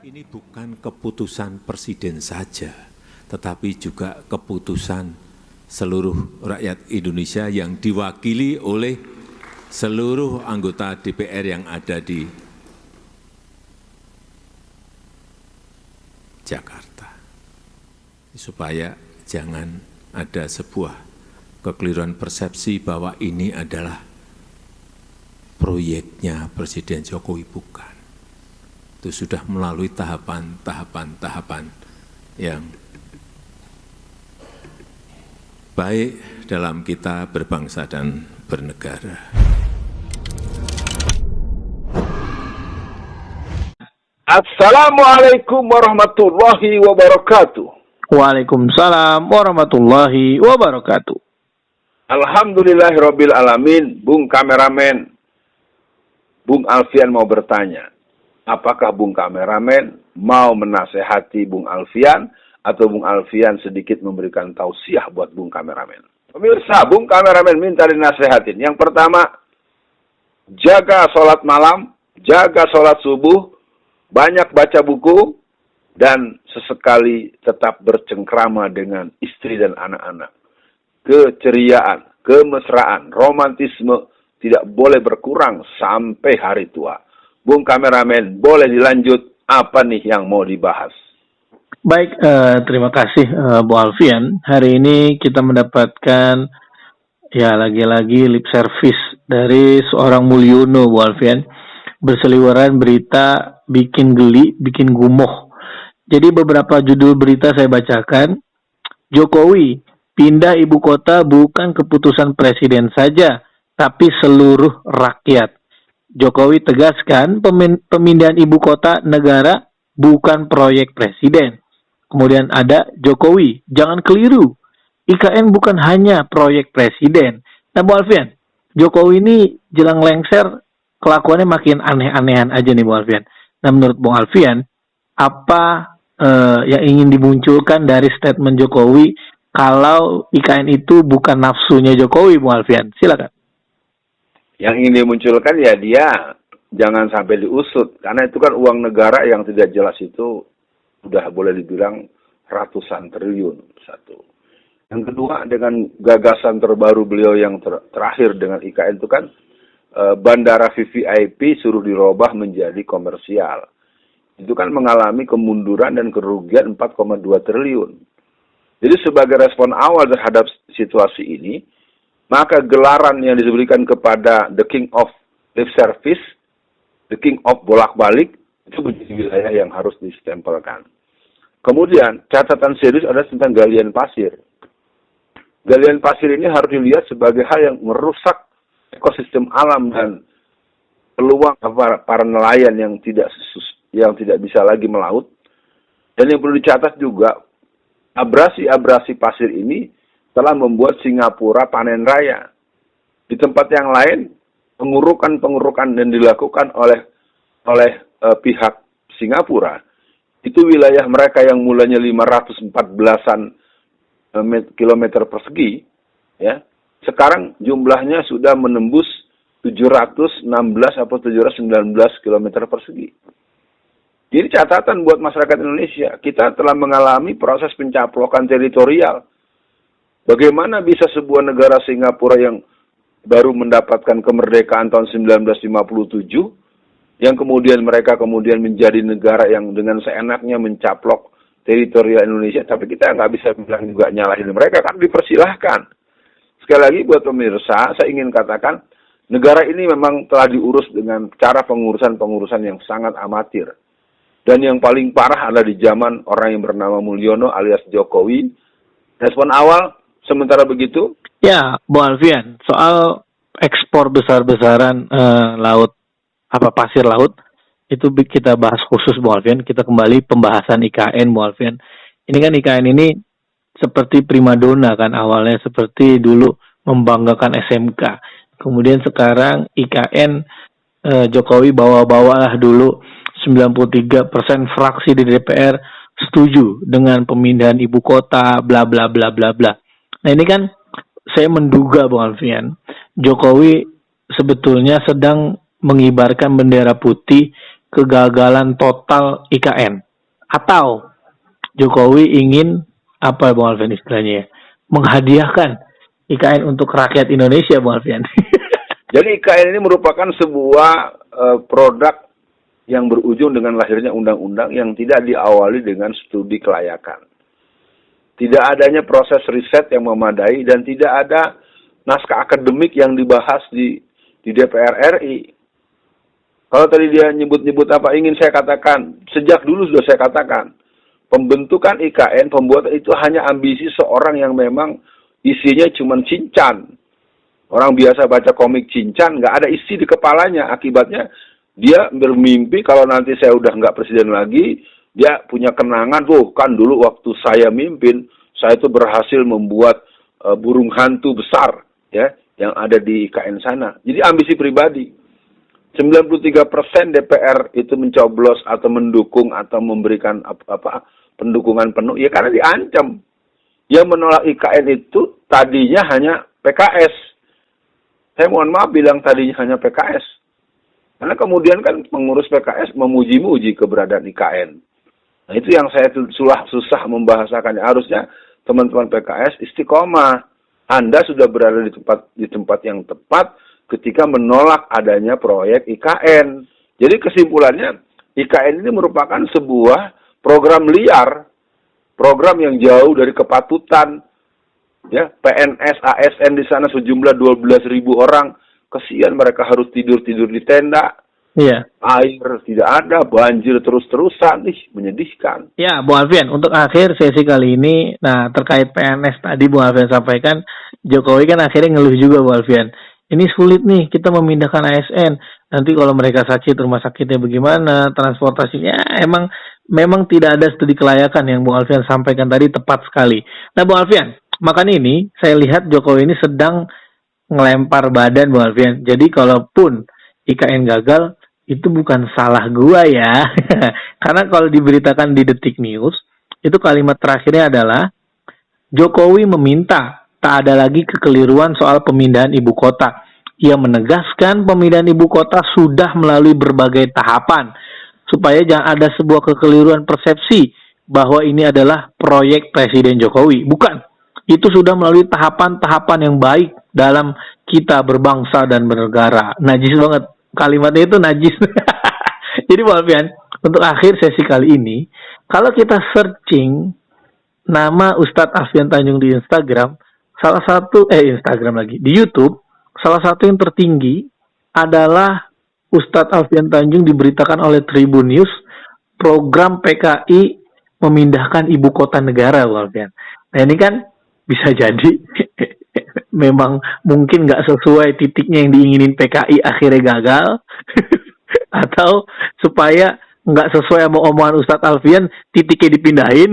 Ini bukan keputusan presiden saja, tetapi juga keputusan seluruh rakyat Indonesia yang diwakili oleh seluruh anggota DPR yang ada di Jakarta. Supaya jangan ada sebuah kekeliruan persepsi bahwa ini adalah proyeknya Presiden Jokowi, bukan. Itu sudah melalui tahapan yang baik dalam kita berbangsa dan bernegara. Assalamualaikum warahmatullahi wabarakatuh. Waalaikumsalam warahmatullahi wabarakatuh. Alhamdulillahirabbil alamin. Bung kameramen, Bung Alfian mau bertanya, apakah Bung kameramen mau menasehati Bung Alfian atau Bung Alfian sedikit memberikan tausiah buat Bung kameramen? Pemirsa, Bung kameramen minta dinasehatin. Yang pertama, jaga sholat malam, jaga sholat subuh, banyak baca buku, dan sesekali tetap bercengkrama dengan istri dan anak-anak. Keceriaan, kemesraan, romantisme tidak boleh berkurang sampai hari tua. Bung kameramen, boleh dilanjut, apa nih yang mau dibahas? Baik, terima kasih Bu Alfian. Hari ini kita mendapatkan ya lagi-lagi lip service dari seorang Mulyono, Bu Alfian. Berseliweran berita bikin geli, bikin gumoh. Jadi beberapa judul berita saya bacakan. Jokowi, pindah ibu kota bukan keputusan presiden saja, tapi seluruh rakyat. Jokowi tegaskan pemindahan ibu kota negara bukan proyek presiden. Kemudian ada Jokowi, jangan keliru. IKN bukan hanya proyek presiden. Nah, Bu Alfian, Jokowi ini jelang lengser kelakuannya makin aneh-anehan aja nih Bu Alfian. Nah, menurut Bung Alfian, apa yang ingin dimunculkan dari statement Jokowi kalau IKN itu bukan nafsunya Jokowi, Bung Alfian? Silakan. Yang ingin dimunculkan ya dia jangan sampai diusut. Karena itu kan uang negara yang tidak jelas itu sudah boleh dibilang ratusan triliun. Satu. Yang kedua, dengan gagasan terbaru beliau yang terakhir dengan IKN itu kan bandara VVIP suruh dirubah menjadi komersial. Itu kan mengalami kemunduran dan kerugian 4,2 triliun. Jadi sebagai respon awal terhadap situasi ini, maka gelaran yang diberikan kepada the king of lip service, the king of bolak-balik, itu menjadi wilayah yang harus distempelkan. Kemudian, catatan serius ada tentang galian pasir. Galian pasir ini harus dilihat sebagai hal yang merusak ekosistem alam dan peluang para nelayan yang tidak bisa lagi melaut. Dan yang perlu dicatat juga, abrasi-abrasi pasir ini telah membuat Singapura panen raya. Di tempat yang lain, pengurukan yang dilakukan oleh pihak Singapura, itu wilayah mereka yang mulanya 514-an kilometer persegi, ya, sekarang jumlahnya sudah menembus 716 atau 719 km persegi. Jadi catatan buat masyarakat Indonesia, kita telah mengalami proses pencaplokan teritorial. Bagaimana bisa sebuah negara Singapura yang baru mendapatkan kemerdekaan tahun 1957, yang kemudian mereka menjadi negara yang dengan seenaknya mencaplok teritorial Indonesia, tapi kita nggak bisa bilang juga nyalahin mereka, kan dipersilahkan. Sekali lagi buat pemirsa, saya ingin katakan, negara ini memang telah diurus dengan cara pengurusan yang sangat amatir. Dan yang paling parah adalah di zaman orang yang bernama Mulyono alias Jokowi. Respon awal, sementara begitu? Ya, Bu Alfian, soal ekspor besar-besaran pasir laut, itu kita bahas khusus, Bu Alfian. Kita kembali pembahasan IKN, Bu Alfian. Ini kan IKN ini seperti primadona kan awalnya, seperti dulu membanggakan SMK. Kemudian sekarang IKN Jokowi bawa-bawalah dulu 93% fraksi di DPR setuju dengan pemindahan ibu kota, bla bla bla bla bla. Nah ini kan saya menduga Bung Alfian, Jokowi sebetulnya sedang mengibarkan bendera putih kegagalan total IKN? Atau Jokowi ingin, apa Bung Alfian istilahnya ya, menghadiahkan IKN untuk rakyat Indonesia, Bung Alfian? Jadi IKN ini merupakan sebuah produk yang berujung dengan lahirnya undang-undang yang tidak diawali dengan studi kelayakan. Tidak adanya proses riset yang memadai dan tidak ada naskah akademik yang dibahas di DPR RI. Kalau tadi dia nyebut-nyebut apa, ingin saya katakan, sejak dulu sudah saya katakan, pembentukan IKN, pembuatan itu hanya ambisi seorang yang memang isinya cuma cincan. Orang biasa baca komik cincan, nggak ada isi di kepalanya. Akibatnya dia bermimpi kalau nanti saya udah nggak presiden lagi, dia punya kenangan, tuh kan dulu waktu saya mimpin, saya itu berhasil membuat burung hantu besar, ya, yang ada di IKN sana. Jadi ambisi pribadi. 93% DPR itu mencoblos atau mendukung atau memberikan pendukungan penuh, ya karena diancam. Yang menolak IKN itu tadinya hanya PKS. Saya mohon maaf bilang tadinya hanya PKS. Karena kemudian kan pengurus PKS memuji-muji keberadaan IKN. Nah itu yang saya susah membahasakannya. Harusnya teman-teman PKS istiqomah. Anda sudah berada di tempat yang tepat ketika menolak adanya proyek IKN. Jadi kesimpulannya, IKN ini merupakan sebuah program liar, program yang jauh dari kepatutan. Ya, PNS, ASN di sana sejumlah 12.000 orang. Kesian mereka harus tidur-tidur di tenda. Iya. Air tidak ada, banjir terus-terusan. Menyedihkan. Ya, Bu Alfian, untuk akhir sesi kali ini, nah terkait PNS tadi Bu Alfian sampaikan, Jokowi kan akhirnya ngeluh juga Bu Alfian. Ini sulit nih kita memindahkan ASN. Nanti kalau mereka sakit, rumah sakitnya bagaimana, transportasinya, memang tidak ada studi kelayakan yang Bu Alfian sampaikan tadi tepat sekali. Nah Bu Alfian, makanya ini saya lihat Jokowi ini sedang ngelempar badan Bu Alfian. Jadi kalaupun IKN gagal, itu bukan salah gua ya. Karena kalau diberitakan di Detik News, itu kalimat terakhirnya adalah Jokowi meminta tak ada lagi kekeliruan soal pemindahan ibu kota. Ia menegaskan pemindahan ibu kota sudah melalui berbagai tahapan supaya jangan ada sebuah kekeliruan persepsi bahwa ini adalah proyek Presiden Jokowi. Bukan. Itu sudah melalui tahapan-tahapan yang baik dalam kita berbangsa dan bernegara. Najis banget. Kalimatnya itu najis. Jadi Bu Alfian, untuk akhir sesi kali ini, kalau kita searching nama Ustadz Alfian Tanjung di Instagram, salah satu Instagram lagi di YouTube, salah satu yang tertinggi adalah Ustadz Alfian Tanjung diberitakan oleh Tribun News program PKI memindahkan ibu kota negara, Bu Alfian. Nah ini kan bisa jadi memang mungkin nggak sesuai titiknya yang diinginin PKI akhirnya gagal, atau supaya nggak sesuai sama omongan Ustadz Alfian titiknya dipindahin.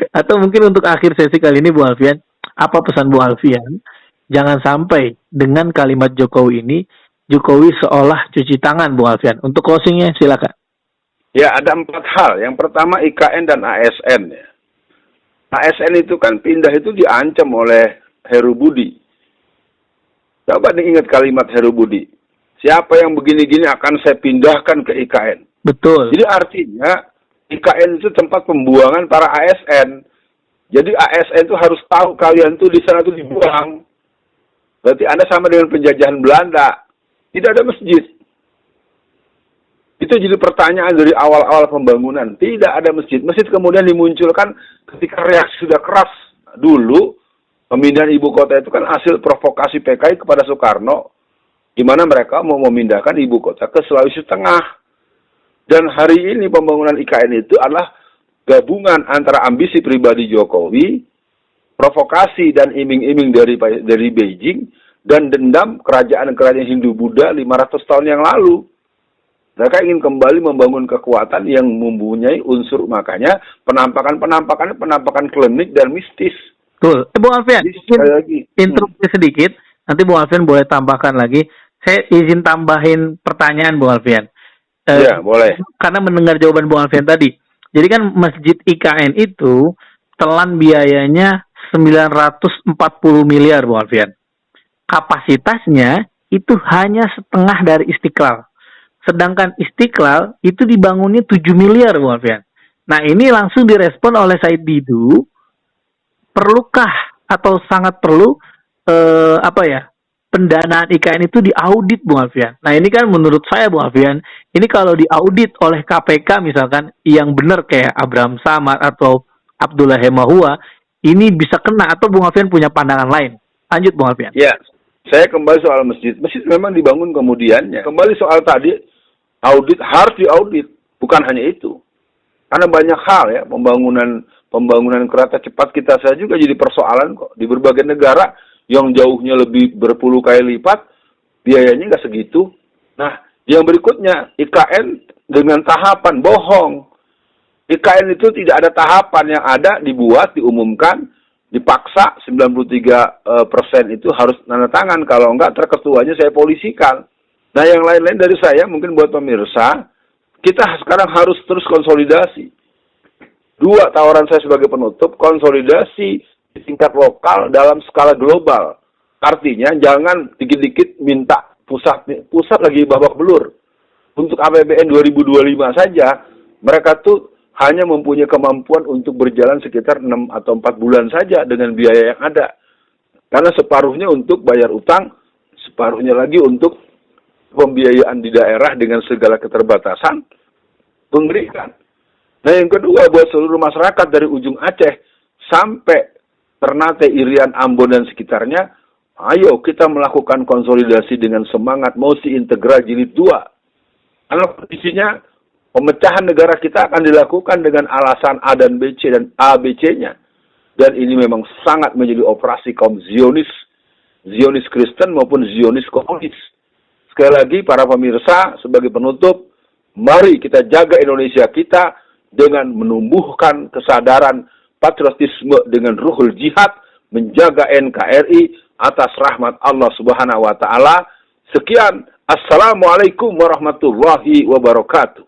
Atau mungkin untuk akhir sesi kali ini Bu Alfian, apa pesan Bu Alfian? Jangan sampai dengan kalimat Jokowi ini, Jokowi seolah cuci tangan Bu Alfian. Untuk closingnya silakan. Ya ada 4 hal. Yang pertama IKN dan ASN. Ya. ASN itu kan pindah itu diancam oleh Heru Budi. Coba diingat kalimat Heru Budi. Siapa yang begini-gini akan saya pindahkan ke IKN. Betul. Jadi artinya IKN itu tempat pembuangan para ASN. Jadi ASN itu harus tahu kalian tuh di sana tuh dibuang. Berarti Anda sama dengan penjajahan Belanda. Tidak ada masjid. Itu jadi pertanyaan dari awal-awal pembangunan. Tidak ada masjid. Masjid kemudian dimunculkan ketika reaksi sudah keras. Dulu pemindahan ibu kota itu kan hasil provokasi PKI kepada Soekarno. Di mana mereka mau memindahkan ibu kota ke Sulawesi Tengah. Dan hari ini pembangunan IKN itu adalah gabungan antara ambisi pribadi Jokowi, provokasi dan iming-iming dari Beijing, dan dendam kerajaan-kerajaan Hindu-Buddha 500 tahun yang lalu. Mereka ingin kembali membangun kekuatan yang mempunyai unsur, makanya penampakan klinik dan mistis. Betul. Bu Alfian, interupsi sedikit, nanti Bu Alfian boleh tambahkan lagi. Saya izin tambahin pertanyaan Bu Alfian. Ya, boleh. Karena mendengar jawaban Bu Alfian tadi. Jadi kan Masjid IKN itu telan biayanya 940 miliar Bu Alfian. Kapasitasnya itu hanya setengah dari Istiqlal. Sedangkan Istiqlal itu dibangunnya 7 miliar, Bung Alfian. Nah, ini langsung direspon oleh Said Didu, perlukah atau sangat perlu pendanaan IKN itu diaudit, Bung Alfian. Nah, ini kan menurut saya, Bung Alfian, ini kalau diaudit oleh KPK misalkan yang benar kayak Abraham Samad atau Abdullah Hemahua, ini bisa kena, atau Bung Alfian punya pandangan lain? Lanjut, Bung Alfian. Ya, saya kembali soal masjid. Masjid memang dibangun kemudiannya. Kembali soal tadi, audit harus diaudit, bukan hanya itu. Karena banyak hal ya, pembangunan kereta cepat kita saja juga jadi persoalan kok. Di berbagai negara yang jauhnya lebih berpuluh kali lipat, biayanya nggak segitu. Nah, yang berikutnya, IKN dengan tahapan, bohong. IKN itu tidak ada tahapan, yang ada dibuat, diumumkan, dipaksa 93% itu harus tanda tangan. Kalau enggak, terketuanya saya polisikan. Nah, yang lain-lain dari saya, mungkin buat pemirsa, kita sekarang harus terus konsolidasi. Dua tawaran saya sebagai penutup, konsolidasi di tingkat lokal dalam skala global. Artinya jangan dikit-dikit minta pusat lagi babak belur. Untuk APBN 2025 saja, mereka tuh hanya mempunyai kemampuan untuk berjalan sekitar 6 atau 4 bulan saja dengan biaya yang ada. Karena separuhnya untuk bayar utang, separuhnya lagi untuk pembiayaan di daerah dengan segala keterbatasan, mengerikan. Nah, yang kedua, buat seluruh masyarakat dari ujung Aceh sampai Ternate, Irian, Ambon, dan sekitarnya, ayo kita melakukan konsolidasi dengan semangat Mosi Integral Jilid 2. Karena kondisinya, pemecahan negara kita akan dilakukan dengan alasan A dan B, C, dan A, B, C-nya. Dan ini memang sangat menjadi operasi kaum Zionis Kristen maupun Zionis komunis. Sekali lagi, para pemirsa, sebagai penutup, mari kita jaga Indonesia kita dengan menumbuhkan kesadaran patriotisme dengan ruhul jihad, menjaga NKRI atas rahmat Allah Subhanahu wa Ta'ala. Sekian, Assalamualaikum warahmatullahi wabarakatuh.